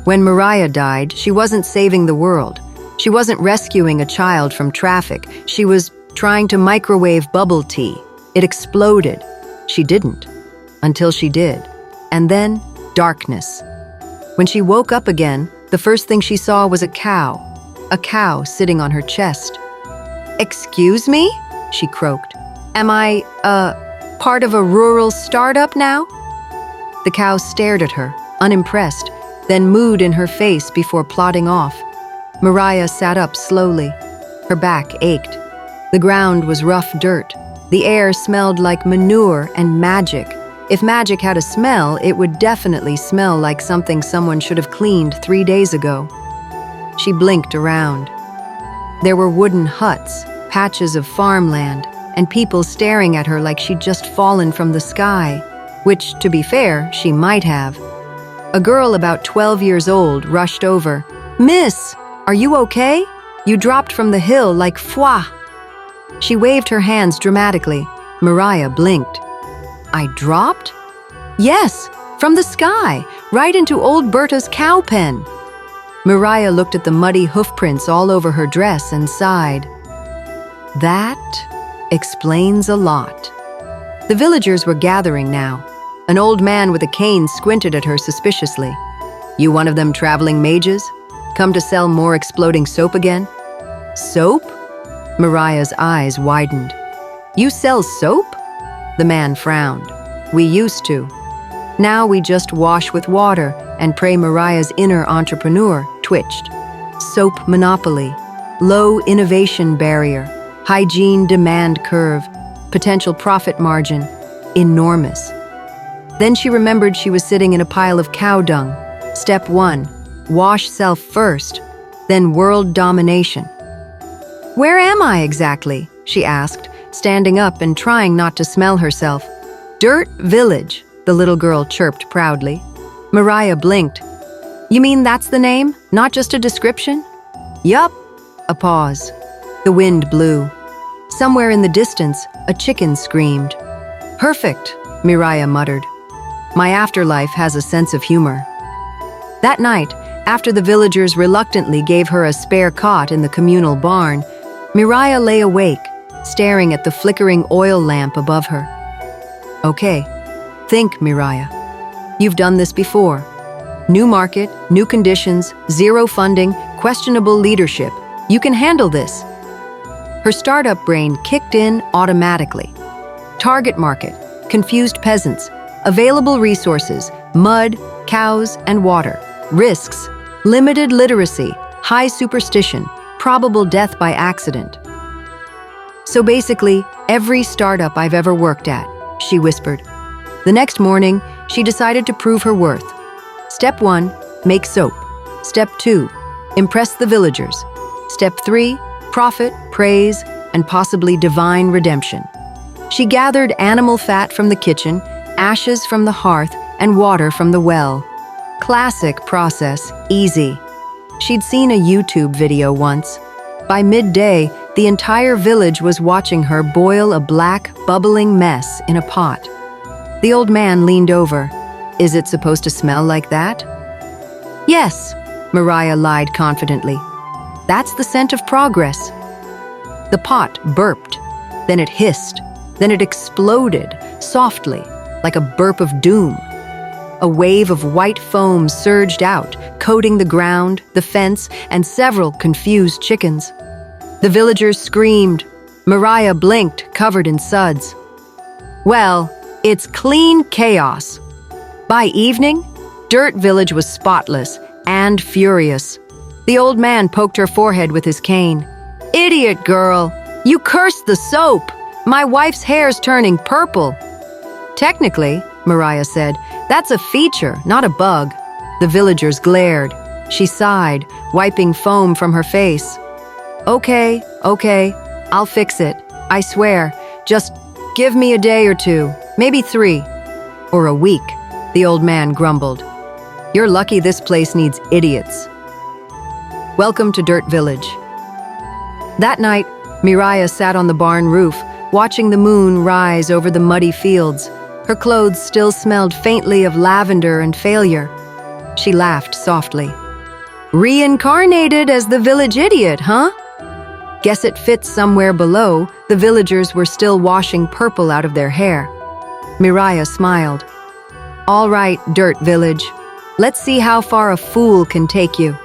When Miraya died, she wasn't saving the world. She wasn't rescuing a child from traffic. She was trying to microwave bubble tea. It exploded. She didn't. Until she did. And then, darkness. When she woke up again, the first thing she saw was a cow. A cow sitting on her chest. "Excuse me?" she croaked. "Am I, part of a rural startup now?" The cow stared at her, unimpressed, then mooed in her face before plodding off. Miraya sat up slowly. Her back ached. The ground was rough dirt. The air smelled like manure and magic. If magic had a smell, it would definitely smell like something someone should have cleaned 3 days ago. She blinked around. There were wooden huts, patches of farmland, and people staring at her like she'd just fallen from the sky, which, to be fair, she might have. A girl about 12 years old rushed over. "Miss, are you okay? You dropped from the hill like fwa." She waved her hands dramatically. Miraya blinked. "I dropped?" "Yes, from the sky, right into old Berta's cow pen." Miraya looked at the muddy hoofprints all over her dress and sighed. That explains a lot. The villagers were gathering now. An old man with a cane squinted at her suspiciously. "You one of them traveling mages? Come to sell more exploding soap again?" "Soap?" Miraya's eyes widened. "You sell soap?" The man frowned. "We used to. Now we just wash with water and pray." Miraya's inner entrepreneur twitched. Soap monopoly, low innovation barrier, hygiene demand curve, potential profit margin, enormous. Then she remembered she was sitting in a pile of cow dung. Step 1, wash self first, then world domination. "Where am I exactly?" she asked, standing up and trying not to smell herself. "Dirt Village," the little girl chirped proudly. Miraya blinked. "You mean that's the name, not just a description?" "Yup." A pause. The wind blew. Somewhere in the distance, a chicken screamed. "Perfect," Miraya muttered. "My afterlife has a sense of humor." That night, after the villagers reluctantly gave her a spare cot in the communal barn, Miraya lay awake, staring at the flickering oil lamp above her. "Okay, think, Miraya. You've done this before. New market, new conditions, zero funding, questionable leadership. You can handle this." Her startup brain kicked in automatically. Target market, confused peasants, available resources, mud, cows, and water. Risks, limited literacy, high superstition, probable death by accident. "So basically, every startup I've ever worked at," she whispered. The next morning, she decided to prove her worth. Step 1, make soap. Step 2, impress the villagers. Step 3, profit, praise, and possibly divine redemption. She gathered animal fat from the kitchen, ashes from the hearth, and water from the well. Classic process, easy. She'd seen a YouTube video once. By midday, the entire village was watching her boil a black, bubbling mess in a pot. The old man leaned over. "Is it supposed to smell like that?" "Yes," Miraya lied confidently. "That's the scent of progress." The pot burped, then it hissed, then it exploded, softly, like a burp of doom. A wave of white foam surged out, coating the ground, the fence, and several confused chickens. The villagers screamed. Miraya blinked, covered in suds. Well, it's clean chaos. By evening, Dirt Village was spotless and furious. The old man poked her forehead with his cane. "Idiot girl, you cursed the soap. My wife's hair's turning purple." "Technically," Miraya said, "that's a feature, not a bug." The villagers glared. She sighed, wiping foam from her face. Okay, I'll fix it. I swear. Just give me a day or two, maybe 3. Or a week," the old man grumbled. "You're lucky this place needs idiots." Welcome to Dirt Village. That night, Miraya sat on the barn roof, watching the moon rise over the muddy fields. Her clothes still smelled faintly of lavender and failure. She laughed softly. Reincarnated as the village idiot, huh? Guess it fits somewhere below. The villagers were still washing purple out of their hair. Miraya smiled. All right, Dirt Village. Let's see how far a fool can take you.